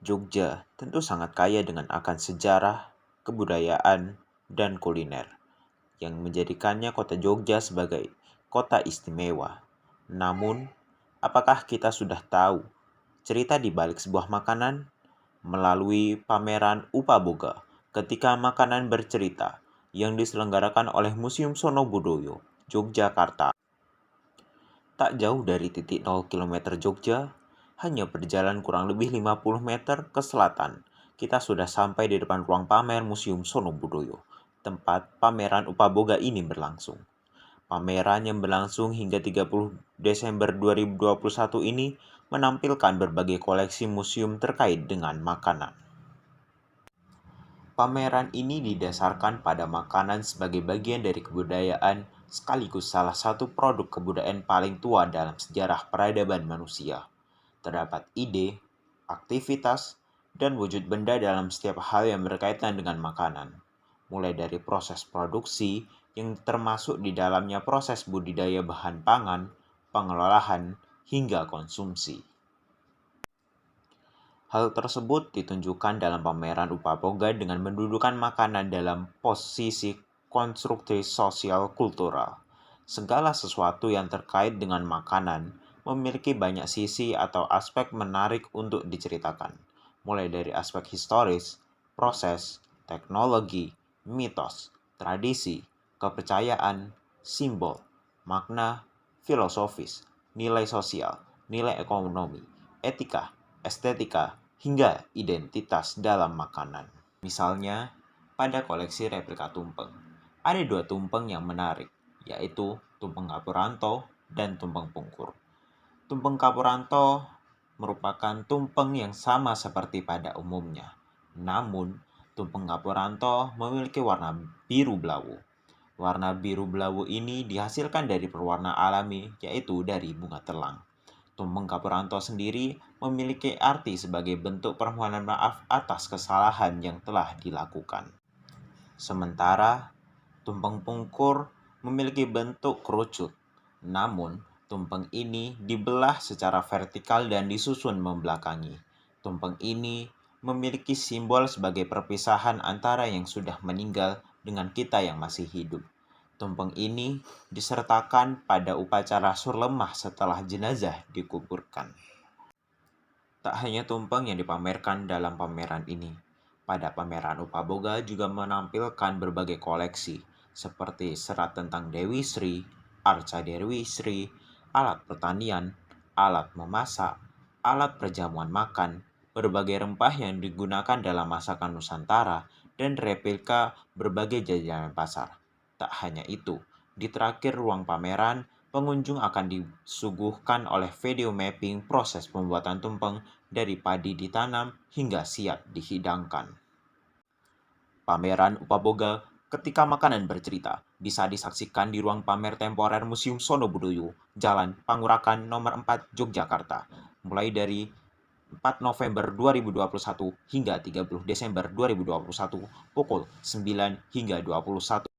Jogja tentu sangat kaya dengan akan sejarah, kebudayaan, dan kuliner, yang menjadikannya kota Jogja sebagai kota istimewa. Namun, apakah kita sudah tahu cerita di balik sebuah makanan? Melalui pameran Upaboga, ketika makanan bercerita, yang diselenggarakan oleh Museum Sono Budoyo, Yogyakarta. Tak jauh dari titik 0 km Jogja, hanya berjalan kurang lebih 50 meter ke selatan, kita sudah sampai di depan ruang pamer Museum Sono Budoyo, tempat pameran Upaboga ini berlangsung. Pameran yang berlangsung hingga 30 Desember 2021 ini menampilkan berbagai koleksi museum terkait dengan makanan. Pameran ini didasarkan pada makanan sebagai bagian dari kebudayaan sekaligus salah satu produk kebudayaan paling tua dalam sejarah peradaban manusia. Terdapat ide, aktivitas, dan wujud benda dalam setiap hal yang berkaitan dengan makanan. Mulai dari proses produksi yang termasuk di dalamnya proses budidaya bahan pangan, pengelolaan, hingga konsumsi. Hal tersebut ditunjukkan dalam pameran Upaboga dengan mendudukan makanan dalam posisi konstruksi sosial kultural. Segala sesuatu yang terkait dengan makanan memiliki banyak sisi atau aspek menarik untuk diceritakan, mulai dari aspek historis, proses, teknologi, mitos, tradisi, kepercayaan, simbol, makna, filosofis, nilai sosial, nilai ekonomi, etika, estetika, hingga identitas dalam makanan. Misalnya, pada koleksi replika tumpeng, ada dua tumpeng yang menarik, yaitu tumpeng Kapuranto dan tumpeng Pungkur. Tumpeng Kapuranto merupakan tumpeng yang sama seperti pada umumnya. Namun, tumpeng Kapuranto memiliki warna biru belawu. Warna biru belawu ini dihasilkan dari pewarna alami, yaitu dari bunga telang. Tumpeng Kapuranto sendiri memiliki arti sebagai bentuk permohonan maaf atas kesalahan yang telah dilakukan. Sementara, tumpeng Pungkur memiliki bentuk kerucut. Namun, tumpeng ini dibelah secara vertikal dan disusun membelakangi. Tumpeng ini memiliki simbol sebagai perpisahan antara yang sudah meninggal dengan kita yang masih hidup. Tumpeng ini disertakan pada upacara surlemah setelah jenazah dikuburkan. Tak hanya tumpeng yang dipamerkan dalam pameran ini. Pada pameran Upaboga juga menampilkan berbagai koleksi, seperti serat tentang Dewi Sri, arca Dewi Sri, alat pertanian, alat memasak, alat perjamuan makan, berbagai rempah yang digunakan dalam masakan Nusantara, dan replika berbagai jajanan pasar. Tak hanya itu, di terakhir ruang pameran, pengunjung akan disuguhkan oleh video mapping proses pembuatan tumpeng dari padi ditanam hingga siap dihidangkan. Pameran Upaboga ketika makanan bercerita bisa disaksikan di ruang pamer temporer Museum Sono Budoyo, Jalan Pangurakan nomor 4, Yogyakarta, mulai dari 4 November 2021 hingga 30 Desember 2021 pukul 9 hingga 21.